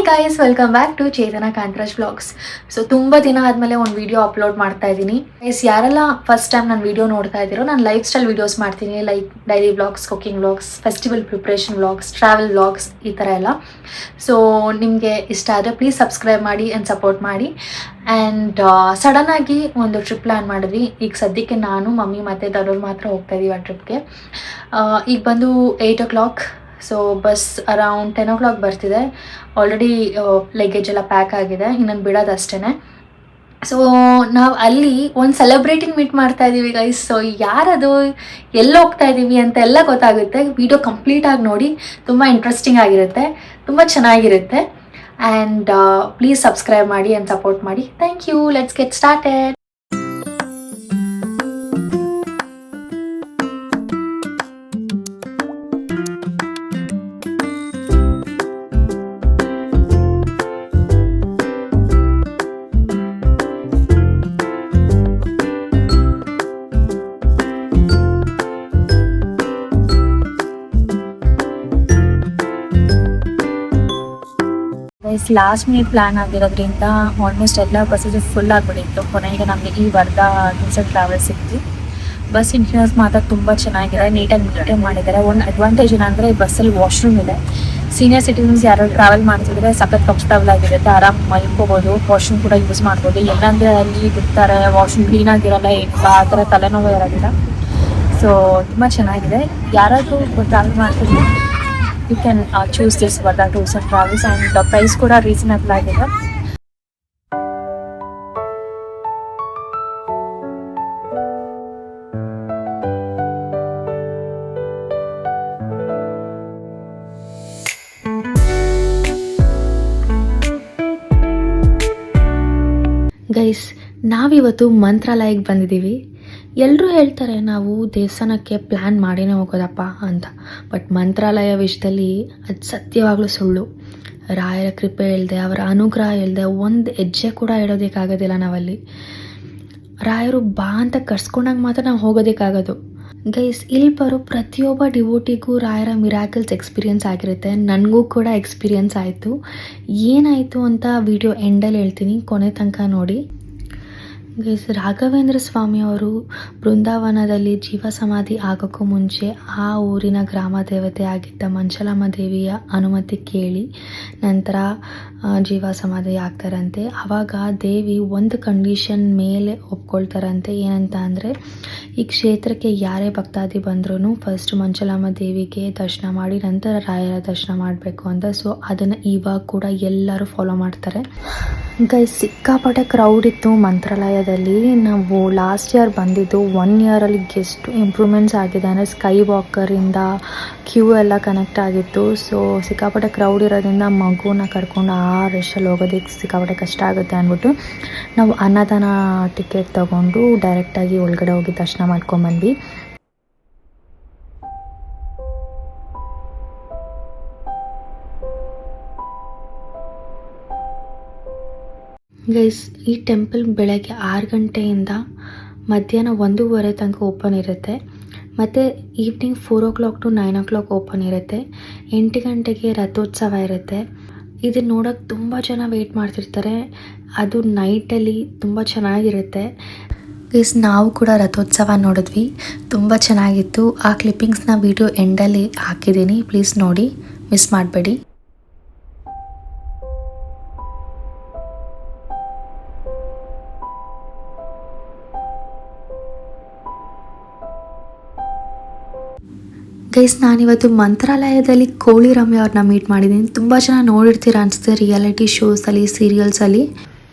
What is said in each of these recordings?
Guys, welcome back to Chetana Kantharaj vlogs. So ತುಂಬ ದಿನ ಆದಮೇಲೆ ಒಂದು ವಿಡಿಯೋ ಅಪ್ಲೋಡ್ ಮಾಡ್ತಾ ಇದ್ದೀನಿ. ಗೈಸ್, ಯಾರೆಲ್ಲ ಫಸ್ಟ್ ಟೈಮ್ ನನ್ನ ವಿಡಿಯೋ ನೋಡ್ತಾ ಇದ್ದೀರೋ, ನಾನು ಲೈಫ್ ಸ್ಟೈಲ್ ವಿಡಿಯೋಸ್ ಮಾಡ್ತೀನಿ. Like daily vlogs, cooking vlogs, festival preparation vlogs, travel vlogs, ಈ ಥರ ಎಲ್ಲ. ಸೊ ನಿಮಗೆ ಇಷ್ಟ ಆದರೆ ಪ್ಲೀಸ್ ಸಬ್ಸ್ಕ್ರೈಬ್ ಮಾಡಿ ಆ್ಯಂಡ್ ಸಪೋರ್ಟ್ ಮಾಡಿ. ಆ್ಯಂಡ್ ಸಡನ್ನಾಗಿ ಒಂದು ಟ್ರಿಪ್ ಪ್ಲ್ಯಾನ್ ಮಾಡಿದ್ವಿ. ಈಗ ಸದ್ಯಕ್ಕೆ ನಾನು, ಮಮ್ಮಿ ಮತ್ತು ದಡೋರು ಮಾತ್ರ ಹೋಗ್ತಾ ಇದ್ದೀವಿ ಆ ಟ್ರಿಪ್ಗೆ. ಈಗ ಬಂದು 8 o'clock. So bus around 10 o'clock ಬರ್ತಿದೆ. ಆಲ್ರೆಡಿ ಲಗೇಜ್ ಎಲ್ಲ ಪ್ಯಾಕ್ ಆಗಿದೆ, ಇನ್ನೊಂದು ಬಿಡೋದಷ್ಟೇ. ಸೊ ನಾವು ಅಲ್ಲಿ ಒಂದು ಸೆಲೆಬ್ರೇಟಿಂಗ್ ಮೀಟ್ ಮಾಡ್ತಾ ಇದ್ದೀವಿ ಗೈಸ್. ಸೊ ಯಾರದು, ಎಲ್ಲಿ ಹೋಗ್ತಾ ಇದ್ದೀವಿ ಅಂತ ಎಲ್ಲ ಗೊತ್ತಾಗುತ್ತೆ. ವಿಡಿಯೋ ಕಂಪ್ಲೀಟಾಗಿ ನೋಡಿ, ತುಂಬ ಇಂಟ್ರೆಸ್ಟಿಂಗ್ ಆಗಿರುತ್ತೆ, ತುಂಬ ಚೆನ್ನಾಗಿರುತ್ತೆ. ಆ್ಯಂಡ್ ಪ್ಲೀಸ್ ಸಬ್ಸ್ಕ್ರೈಬ್ ಮಾಡಿ ಆ್ಯಂಡ್ ಸಪೋರ್ಟ್ ಮಾಡಿ. Thank you. Let's get started. Last minute plan ಆಗಿರೋದ್ರಿಂದ ಆಲ್ಮೋಸ್ಟ್ ಎಲ್ಲ ಬಸ್ಸಸ್ ಫುಲ್ ಆಗಿಬಿಟ್ಟಿತ್ತು. ಕೊನೆಗೆ ನಮಗೆ ಈ ವರ್ಧಾ ಟೂರ್ಸ್ ಟ್ರಾವೆಲ್ಸ್ ಸಿಕ್ತು. ಬಸ್ ಇಂಟೀರಿಯರ್ಸ್ ಮಾತ್ರ ತುಂಬ ಚೆನ್ನಾಗಿದೆ, ನೀಟಾಗಿ ಮೇಂಟೈನ್ ಮಾಡಿದ್ದಾರೆ. ಒಂದು ಅಡ್ವಾಂಟೇಜ್ ಏನಂದರೆ ಬಸ್ಸಲ್ಲಿ ವಾಶ್ರೂಮ್ ಇದೆ. ಸೀನಿಯರ್ ಸಿಟಿಸನ್ಸ್ ಯಾರು ಟ್ರಾವೆಲ್ ಮಾಡ್ತಿದ್ರೆ ಸಖತ್ ಕಂಫರ್ಟಬಲ್ ಆಗಿರುತ್ತೆ, ಆರಾಮ್ ಮಲ್ಕೋಬೋದು, ವಾಶ್ರೂಮ್ ಕೂಡ ಯೂಸ್ ಮಾಡ್ಬೋದು. ಎಲ್ಲಂದರೆ ಅಲ್ಲಿ ಬಿಡ್ತಾರೆ, ವಾಶ್ರೂಮ್ ಕ್ಲೀನಾಗಿರಲ್ಲ, ಏನಿಲ್ಲ, ಆ ಥರ ತಲೆನೋವು ಇರೋದಿಲ್ಲ. ಸೊ ತುಂಬ ಚೆನ್ನಾಗಿದೆ. ಯಾರಾದರೂ ಟ್ರಾವೆಲ್ ಮಾಡ್ತಿದ್ರೆ you can choose this Vardha Tours and Travels, and the price kuda reasonable agide. Guys, ನಾವಿವತ್ತು ಮಂತ್ರಾಲಯಕ್ಕೆ ಬಂದಿದ್ದೀವಿ. ಎಲ್ಲರೂ ಹೇಳ್ತಾರೆ ನಾವು ದೇವಸ್ಥಾನಕ್ಕೆ ಪ್ಲ್ಯಾನ್ ಮಾಡಿನೇ ಹೋಗೋದಪ್ಪ ಅಂತ. ಬಟ್ ಮಂತ್ರಾಲಯ ವಿಷಯದಲ್ಲಿ ಅದು ಸತ್ಯವಾಗ್ಲೂ ಸುಳ್ಳು. ರಾಯರ ಕೃಪೆ ಇಲ್ಲದೆ, ಅವರ ಅನುಗ್ರಹ ಇಲ್ಲದೆ ಒಂದು ಹೆಜ್ಜೆ ಕೂಡ ಇಡೋದಕ್ಕಾಗೋದಿಲ್ಲ ನಾವಲ್ಲಿ. ರಾಯರು ಬಾ ಅಂತ ಕರ್ಸ್ಕೊಂಡಾಗ ಮಾತ್ರ ನಾವು ಹೋಗೋದಕ್ಕಾಗೋದು. ಗೈಸ್, ಇಲ್ಲಿ ಬರೋ ಪ್ರತಿಯೊಬ್ಬ ಡಿವೋಟಿಗೂ ರಾಯರ ಮಿರಾಕಲ್ಸ್ ಎಕ್ಸ್ಪೀರಿಯನ್ಸ್ ಆಗಿರುತ್ತೆ. ನನಗೂ ಕೂಡ ಎಕ್ಸ್ಪೀರಿಯನ್ಸ್ ಆಯಿತು. ಏನಾಯಿತು ಅಂತ ವಿಡಿಯೋ ಎಂಡಲ್ಲಿ ಹೇಳ್ತೀನಿ, ಕೊನೆ ತನಕ ನೋಡಿ. ಗೈಸ್, ರಾಘವೇಂದ್ರ ಸ್ವಾಮಿಯವರು ಬೃಂದಾವನದಲ್ಲಿ ಜೀವ ಸಮಾಧಿ ಆಗೋಕ್ಕೂ ಮುಂಚೆ ಆ ಊರಿನ ಗ್ರಾಮ ದೇವತೆ ಆಗಿದ್ದ ಮಂಚಲಮ್ಮ ದೇವಿಯ ಅನುಮತಿ ಕೇಳಿ ನಂತರ ಜೀವ ಸಮಾಧಿ ಆಗ್ತಾರಂತೆ. ಆವಾಗ ದೇವಿ ಒಂದು ಕಂಡೀಷನ್ ಮೇಲೆ ಒಪ್ಕೊಳ್ತಾರಂತೆ. ಏನಂತ ಅಂದರೆ, ಈ ಕ್ಷೇತ್ರಕ್ಕೆ ಯಾರೇ ಭಕ್ತಾದಿ ಬಂದ್ರೂ ಫಸ್ಟ್ ಮಂಚಲಮ್ಮ ದೇವಿಗೆ ದರ್ಶನ ಮಾಡಿ ನಂತರ ರಾಯರ ದರ್ಶನ ಮಾಡಬೇಕು ಅಂತ. ಸೊ ಅದನ್ನು ಇವಾಗ ಕೂಡ ಎಲ್ಲರೂ ಫಾಲೋ ಮಾಡ್ತಾರೆ. ಗೈಸ್, ಸಿಕ್ಕಾಪಟ್ಟೆ ಕ್ರೌಡ್ ಇತ್ತು ಮಂತ್ರಾಲಯದಲ್ಲಿ. ನಾವು ಲಾಸ್ಟ್ ಇಯರ್ ಬಂದಿದ್ದು, 1 yearಲ್ಲಿ ಎಷ್ಟು ಇಂಪ್ರೂವ್ಮೆಂಟ್ಸ್ ಆಗಿದೆ ಅಂದರೆ, ಸ್ಕೈ ವಾಕರಿಂದ ಕ್ಯೂ ಎಲ್ಲ ಕನೆಕ್ಟ್ ಆಗಿತ್ತು. ಸೊ ಸಿಕ್ಕಾಪಟ್ಟೆ ಕ್ರೌಡ್ ಇರೋದ್ರಿಂದ ಮಗುನ ಕರ್ಕೊಂಡು ಆ ರಶಲ್ಲಿ ಹೋಗೋದಕ್ಕೆ ಸಿಕ್ಕಾಪಟ್ಟೆ ಕಷ್ಟ ಆಗುತ್ತೆ ಅಂದ್ಬಿಟ್ಟು ನಾವು ಅನ್ನದಾನ ಟಿಕೆಟ್ ತೊಗೊಂಡು ಡೈರೆಕ್ಟಾಗಿ ಒಳಗಡೆ ಹೋಗಿ ದರ್ಶನ ಮಾಡ್ಕೊಂಡ್ಬಂದ್ವಿ. ಗೈಸ್, ಈ ಟೆಂಪಲ್ ಬೆಳಗ್ಗೆ 6 ಗಂಟೆಯಿಂದ ಮಧ್ಯಾಹ್ನ 1:30 ತನಕ ಓಪನ್ ಇರುತ್ತೆ. ಮತ್ತು evening 4 o'clock to 9 o'clock open ಇರುತ್ತೆ. 8 ಗಂಟೆಗೆ ರಥೋತ್ಸವ ಇರುತ್ತೆ. ಇದನ್ನು ನೋಡೋಕ್ಕೆ ತುಂಬ ಜನ ವೆಯ್ಟ್ ಮಾಡ್ತಿರ್ತಾರೆ. ಅದು ನೈಟಲ್ಲಿ ತುಂಬ ಚೆನ್ನಾಗಿರುತ್ತೆ. ಗೈಸ್, ನಾವು ಕೂಡ ರಥೋತ್ಸವ ನೋಡಿದ್ವಿ, ತುಂಬ ಚೆನ್ನಾಗಿತ್ತು. ಆ ಕ್ಲಿಪ್ಪಿಂಗ್ಸ್ನ ವಿಡಿಯೋ ಎಂಡಲ್ಲಿ ಹಾಕಿದ್ದೀನಿ, ಪ್ಲೀಸ್ ನೋಡಿ, ಮಿಸ್ ಮಾಡಬೇಡಿ. ಗೈಸ್, ನಾನಿವತ್ತು ಮಂತ್ರಾಲಯದಲ್ಲಿ ಕೋಳಿ ರಮ್ಯ ಅವ್ರನ್ನ ಮೀಟ್ ಮಾಡಿದ್ದೀನಿ. ತುಂಬ ಜನ ನೋಡಿರ್ತೀರ ಅನಿಸುತ್ತೆ ರಿಯಾಲಿಟಿ ಶೋಸಲ್ಲಿ, ಸೀರಿಯಲ್ಸಲ್ಲಿ.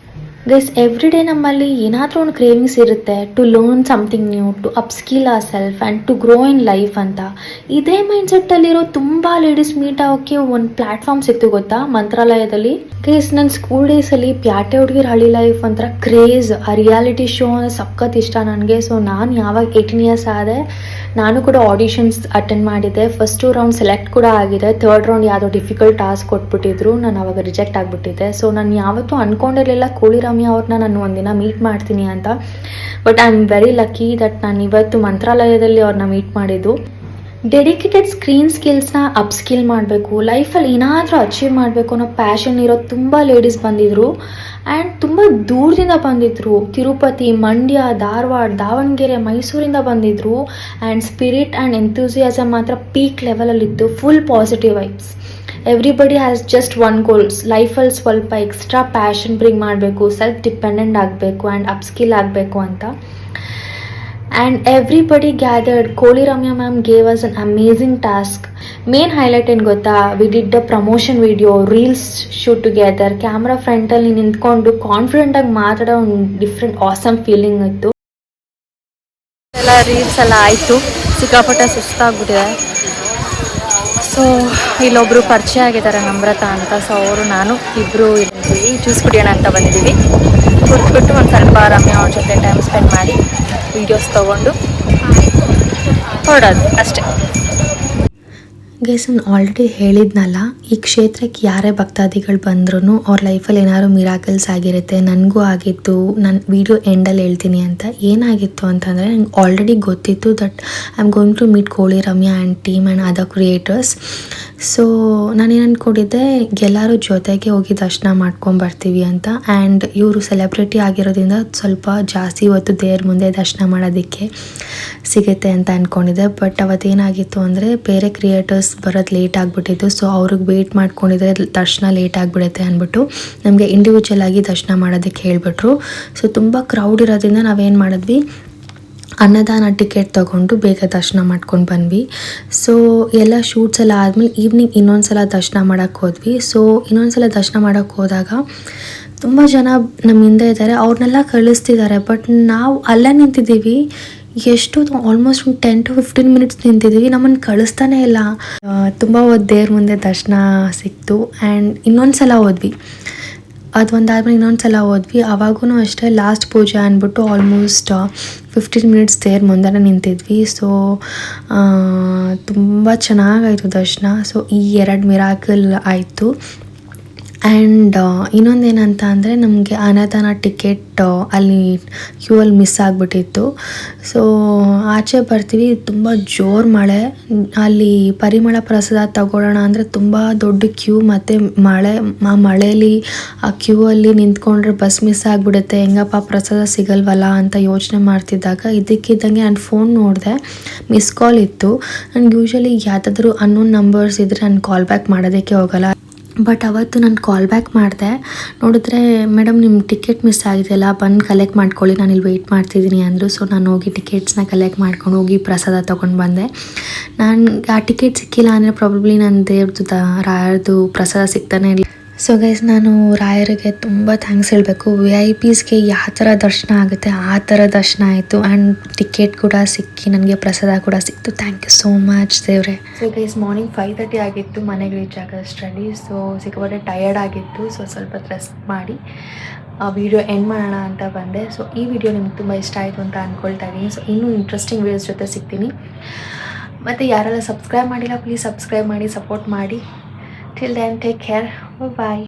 ಗೈಸ್, ಎವ್ರಿ ಡೇ ನಮ್ಮಲ್ಲಿ ಏನಾದರೂ ಒಂದು ಕ್ರೇವಿಂಗ್ಸ್ ಇರುತ್ತೆ, to learn something new, to upskill our self and to grow in life ಅಂತ. ಇದೇ ಮೈಂಡ್ಸೆಟ್ಟಲ್ಲಿರೋ ತುಂಬ ಲೇಡೀಸ್ ಮೀಟ್ ಆಗೋಕ್ಕೆ ಒಂದು ಪ್ಲ್ಯಾಟ್ಫಾರ್ಮ್ ಸಿಕ್ತು ಗೊತ್ತಾ, ಮಂತ್ರಾಲಯದಲ್ಲಿ. ಗೈಸ್, ನನ್ನ ಸ್ಕೂಲ್ ಡೇಸಲ್ಲಿ ಪ್ಯಾಟೆ ಹುಡುಗಿರ ಹಳ್ಳಿ ಲೈಫ್ ಒಂಥರ ಕ್ರೇಜ್. ಆ ರಿಯಾಲಿಟಿ ಶೋ ಅಂದರೆ ಸಖತ್ ಇಷ್ಟ ನನಗೆ. ಸೊ ನಾನು ಯಾವಾಗ 18 years ಆದೆ, ನಾನು ಕೂಡ ಆಡಿಷನ್ಸ್ ಅಟೆಂಡ್ ಮಾಡಿದ್ದೆ. ಫಸ್ಟು ರೌಂಡ್ ಸೆಲೆಕ್ಟ್ ಕೂಡ ಆಗಿದೆ. 3rd ರೌಂಡ್ ಯಾವುದೋ ಡಿಫಿಕಲ್ಟ್ ಟಾಸ್ಕ್ ಕೊಟ್ಬಿಟ್ಟಿದ್ರು, ನಾನು ಅವಾಗ ರಿಜೆಕ್ಟ್ ಆಗಿಬಿಟ್ಟಿದ್ದೆ. ಸೊ ನಾನು ಯಾವತ್ತೂ ಅಂದ್ಕೊಂಡಿರಲಿಲ್ಲ ಕೋಳಿ ರಮ್ಯ ಅವ್ರನ್ನ ನಾನು ಒಂದಿನ ಮೀಟ್ ಮಾಡ್ತೀನಿ ಅಂತ. But I am very lucky that ನಾನು ಇವತ್ತು ಮಂತ್ರಾಲಯದಲ್ಲಿ ಅವ್ರನ್ನ ಮೀಟ್ ಮಾಡಿದ್ದು. ಡೆಡಿಕೇಟೆಡ್ ಸ್ಕ್ರೀನ್ ಸ್ಕಿಲ್ಸ್ನ ಅಪ್ಸ್ಕಿಲ್ ಮಾಡಬೇಕು, ಲೈಫಲ್ಲಿ ಏನಾದರೂ ಅಚೀವ್ ಮಾಡಬೇಕು ಅನ್ನೋ ಪ್ಯಾಷನ್ ಇರೋ ತುಂಬ ಲೇಡೀಸ್ ಬಂದಿದ್ದರು. ಆ್ಯಂಡ್ ತುಂಬ ದೂರದಿಂದ ಬಂದಿದ್ದರು. ತಿರುಪತಿ, ಮಂಡ್ಯ, ಧಾರವಾಡ, ದಾವಣಗೆರೆ, ಮೈಸೂರಿಂದ ಬಂದಿದ್ದರು. ಆ್ಯಂಡ್ ಸ್ಪಿರಿಟ್ ಆ್ಯಂಡ್ ಎಂಥೂಸಿಯಾಸಮ್ ಮಾತ್ರ ಪೀಕ್ ಲೆವೆಲಲ್ಲಿತ್ತು. Full positive vibes. Everybody has just one goals. ಲೈಫಲ್ಲಿ ಸ್ವಲ್ಪ ಎಕ್ಸ್ಟ್ರಾ ಪ್ಯಾಷನ್ ಬ್ರಿಂಗ್ ಮಾಡಬೇಕು, ಸೆಲ್ಫ್ ಡಿಪೆಂಡೆಂಟ್ ಆಗಬೇಕು ಆ್ಯಂಡ್ ಅಪ್ಸ್ಕಿಲ್ ಆಗಬೇಕು ಅಂತ. And everybody gathered. Koli Ramya ma'am gave us an amazing task. Main highlight ಏನು ಗೊತ್ತಾ, we did a promotion video, reels shoot together. Camera ಫ್ರಂಟಲ್ಲಿ ನಿಂತ್ಕೊಂಡು ಕಾನ್ಫಿಡೆಂಟಾಗಿ ಮಾತಾಡೋ ಒಂದು ಡಿಫ್ರೆಂಟ್ ಆಸಮ್ ಫೀಲಿಂಗ್ ಇತ್ತು. ಎಲ್ಲ ರೀಲ್ಸ್ ಎಲ್ಲ ಆಯಿತು, ಸಿಕ್ಕಾಪಟ್ಟೆ ಸುಸ್ತಾಗ್ಬಿಟ್ಟಿದೆ. ಸೊ ಇಲ್ಲೊಬ್ಬರು ಪರಿಚಯ ಆಗಿದ್ದಾರೆ, ನಮ್ರತಾ ಅಂತ. ಸೊ ಅವರು ನಾನು ಇಬ್ಬರು ಇದ್ದೀವಿ, ಜ್ಯೂಸ್ ಕುಡಿಯೋಣ ಅಂತ ಬಂದಿದ್ದೀವಿ. ಕುಡಿದ್ಬಿಟ್ಟು ಒಂದು ಸ್ವಲ್ಪ ರಮ್ಯಾ ಅವ್ರ ಜೊತೆ ಟೈಮ್ ಸ್ಪೆಂಡ್ ಮಾಡಿ ವೀಡಿಯೋಸ್ ತೊಗೊಂಡು ಹೊರಡೋದು ಅಷ್ಟೇ. ಗೈಸ್, ನಾನು ಆಲ್ರೆಡಿ ಹೇಳಿದ್ನಲ್ಲ, ಈ ಕ್ಷೇತ್ರಕ್ಕೆ ಯಾರೇ ಭಕ್ತಾದಿಗಳು ಬಂದ್ರೂ ಅವ್ರ ಲೈಫಲ್ಲಿ ಏನಾದ್ರು ಮಿರಾಕಲ್ಸ್ ಆಗಿರುತ್ತೆ. ನನಗೂ ಆಗಿತ್ತು. ನಾನು ವಿಡಿಯೋ ಎಂಡಲ್ಲಿ ಹೇಳ್ತೀನಿ ಅಂತ. ಏನಾಗಿತ್ತು ಅಂತಂದರೆ, ನಂಗೆ ಆಲ್ರೆಡಿ ಗೊತ್ತಿತ್ತು that I am going to meet Koli Ramya and team and other creators. So ನಾನೇನು ಅಂದ್ಕೊಂಡಿದ್ದೆ, ಎಲ್ಲರೂ ಜೊತೆಗೆ ಹೋಗಿ ದರ್ಶನ ಮಾಡ್ಕೊಂಬರ್ತೀವಿ ಅಂತ. ಆ್ಯಂಡ್ ಇವರು ಸೆಲೆಬ್ರಿಟಿ ಆಗಿರೋದ್ರಿಂದ ಸ್ವಲ್ಪ ಜಾಸ್ತಿ ಹೊತ್ತು ದೇವ್ರ ಮುಂದೆ ದರ್ಶನ ಮಾಡೋದಕ್ಕೆ ಸಿಗುತ್ತೆ ಅಂತ ಅಂದ್ಕೊಂಡಿದ್ದೆ. ಬಟ್ ಅವತ್ತೇನಾಗಿತ್ತು ಅಂದರೆ, ಬೇರೆ ಕ್ರಿಯೇಟರ್ಸ್ ಬರೋದು ಲೇಟ್ ಆಗಿಬಿಟ್ಟಿತ್ತು. ಸೊ ಅವ್ರಿಗೆ ವೆಯ್ಟ್ ಮಾಡ್ಕೊಂಡಿದ್ರೆ ದರ್ಶನ ಲೇಟ್ ಆಗಿಬಿಡುತ್ತೆ ಅಂದ್ಬಿಟ್ಟು ನಮಗೆ ಇಂಡಿವಿಜುವಲ್ ಆಗಿ ದರ್ಶನ ಮಾಡೋದಕ್ಕೆ ಹೇಳಿಬಿಟ್ರು. ಸೊ ತುಂಬ ಕ್ರೌಡ್ ಇರೋದ್ರಿಂದ ನಾವೇನು ಮಾಡಿದ್ವಿ, ಅನ್ನದಾನ ಟಿಕೆಟ್ ತೊಗೊಂಡು ಬೇಗ ದರ್ಶನ ಮಾಡ್ಕೊಂಡು ಬಂದ್ವಿ. ಸೊ ಎಲ್ಲ ಶೂಟ್ಸ್ ಎಲ್ಲ ಆದಮೇಲೆ ಈವ್ನಿಂಗ್ ಇನ್ನೊಂದು ಸಲ ದರ್ಶನ ಮಾಡೋಕ್ಕೆ ಹೋದ್ವಿ. ಸೊ ಇನ್ನೊಂದು ಸಲ ದರ್ಶನ ಮಾಡೋಕ್ಕೆ ಹೋದಾಗ ತುಂಬ ಜನ ನಮ್ಮ ಹಿಂದೆ ಇದ್ದಾರೆ, ಅವ್ರನ್ನೆಲ್ಲ ಕಳಿಸ್ತಿದ್ದಾರೆ. ಬಟ್ ನಾವು ಅಲ್ಲೇ ನಿಂತಿದ್ದೀವಿ, ಎಷ್ಟು ಆಲ್ಮೋಸ್ಟ್ ಒಂದು 10 to 15 minutes ನಿಂತಿದ್ದೀವಿ, ನಮ್ಮನ್ನು ಕಳಿಸ್ತಾನೆ ಇಲ್ಲ. ತುಂಬ ಹೊತ್ತು ದೇವ್ರ ಮುಂದೆ ದರ್ಶನ ಸಿಕ್ತು. ಆ್ಯಂಡ್ ಇನ್ನೊಂದು ಸಲ ಹೋದ್ವಿ, ಅದು ಒಂದಾದ್ಮೇಲೆ ಇನ್ನೊಂದು ಸಲ ಹೋದ್ವಿ. ಅವಾಗೂ ಅಷ್ಟೇ ಲಾಸ್ಟ್ ಪೂಜೆ ಅಂದ್ಬಿಟ್ಟು ಆಲ್ಮೋಸ್ಟ್ 15 minutes ದೇವ್ರ ಮುಂದೆ ನಿಂತಿದ್ವಿ. ಸೊ ತುಂಬ ಚೆನ್ನಾಗಾಯಿತು ದರ್ಶನ. ಸೊ ಈ 2 ಮಿರಾಕಲ್ ಆಯಿತು. ಆ್ಯಂಡ್ ಇನ್ನೊಂದೇನಂತ ಅಂದರೆ, ನಮಗೆ ಅನ್ನದಾನ ಟಿಕೆಟ್ ಅಲ್ಲಿ ಕ್ಯೂ ಅಲ್ಲಿ ಮಿಸ್ ಆಗಿಬಿಟ್ಟಿತ್ತು. ಸೊ ಆಚೆ ಬರ್ತೀವಿ, ತುಂಬ ಜೋರು ಮಳೆ. ಅಲ್ಲಿ ಪರಿಮಳ ಪ್ರಸಾದ ತಗೊಳ್ಳೋಣ ಅಂದರೆ ತುಂಬ ದೊಡ್ಡ ಕ್ಯೂ, ಮತ್ತು ಮಳೆಯಲ್ಲಿ ಆ ಕ್ಯೂ ಅಲ್ಲಿ ನಿಂತ್ಕೊಂಡ್ರೆ ಬಸ್ ಮಿಸ್ ಆಗಿಬಿಡುತ್ತೆ, ಹೆಂಗಪ್ಪ ಪ್ರಸಾದ ಸಿಗಲ್ವಲ್ಲ ಅಂತ ಯೋಚನೆ ಮಾಡ್ತಿದ್ದಾಗ ಇದಕ್ಕಿದ್ದಂಗೆ ನಾನು ಫೋನ್ ನೋಡಿದೆ, ಮಿಸ್ ಕಾಲ್ ಇತ್ತು. ನನಗೆ ಯೂಶ್ವಲಿ ಯಾವುದಾದ್ರೂ ಅನ್ನೋನ್ ನಂಬರ್ಸ್ ಇದ್ದರೆ ನಾನು ಕಾಲ್ ಬ್ಯಾಕ್ ಮಾಡೋದಕ್ಕೆ ಹೋಗಲ್ಲ. ಬಟ್ ಅವತ್ತು ನಾನು ಕಾಲ್ ಬ್ಯಾಕ್ ಮಾಡಿದೆ, ನೋಡಿದ್ರೆ ಮೇಡಮ್ ನಿಮ್ಮ ಟಿಕೆಟ್ ಮಿಸ್ ಆಗಿದೆಯಲ್ಲ, ಬಂದು ಕಲೆಕ್ಟ್ ಮಾಡ್ಕೊಳ್ಳಿ, ನಾನು ಇಲ್ಲಿ ವೆಯ್ಟ್ ಮಾಡ್ತಿದ್ದೀನಿ ಅಂದರು. ಸೊ ನಾನು ಹೋಗಿ ಟಿಕೆಟ್ಸ್ನ ಕಲೆಕ್ಟ್ ಮಾಡ್ಕೊಂಡು ಹೋಗಿ ಪ್ರಸಾದ ತೊಗೊಂಡು ಬಂದೆ. ನಾನು ಆ ಟಿಕೆಟ್ ಸಿಕ್ಕಿಲ್ಲ ಅಂದರೆ ಪ್ರಾಬಬ್ಲಿ ನನ್ನ ದೇವ್ರದ್ದು ರಾಯರದು ಪ್ರಸಾದ ಸಿಗ್ತಾನೆ ಇಲ್ಲ. ಸೊ ಗೈಸ್, ನಾನು ರಾಯರಿಗೆ ತುಂಬ ಥ್ಯಾಂಕ್ಸ್ ಹೇಳಬೇಕು. VIPಸ್ಗೆ ಯಾವ ಥರ ದರ್ಶನ ಆಗುತ್ತೆ ಆ ಥರ ದರ್ಶನ ಆಯಿತು. ಆ್ಯಂಡ್ ಟಿಕೆಟ್ ಕೂಡ ಸಿಕ್ಕಿ ನನಗೆ ಪ್ರಸಾದ ಕೂಡ ಸಿಕ್ತು. ಥ್ಯಾಂಕ್ ಯು ಸೋ ಮಚ್ ದೇವ್ರೆ. ಸೊ ಗೈಸ್, ಮಾರ್ನಿಂಗ್ 5:30 ಆಗಿತ್ತು ಮನೆಗೆ ರೀಚ್ ಆಗೋಷ್ಟರಲ್ಲಿ. ಸೊ ಸಿಕ್ಕಾಪಟ್ಟೆ ಟಯರ್ಡ್ ಆಗಿತ್ತು. ಸೊ ಸ್ವಲ್ಪ ರೆಸ್ಟ್ ಮಾಡಿ ವಿಡಿಯೋ ಎಂಡ್ ಮಾಡೋಣ ಅಂತ ಬಂದೆ. ಸೊ ಈ ವಿಡಿಯೋ ನಿಮ್ಗೆ ತುಂಬ ಇಷ್ಟ ಆಯಿತು ಅಂತ ಅಂದ್ಕೊಳ್ತಾ ಇದ್ದೀನಿ. ಸೊ ಇನ್ನೂ ಇಂಟ್ರೆಸ್ಟಿಂಗ್ ವೀಡಿಯೋಸ್ ಜೊತೆ ಸಿಗ್ತೀನಿ. ಮತ್ತು ಯಾರೆಲ್ಲ ಸಬ್ಸ್ಕ್ರೈಬ್ ಮಾಡಿಲ್ಲ, ಪ್ಲೀಸ್ ಸಬ್ಸ್ಕ್ರೈಬ್ ಮಾಡಿ, ಸಪೋರ್ಟ್ ಮಾಡಿ. Till then, take care. Bye-bye.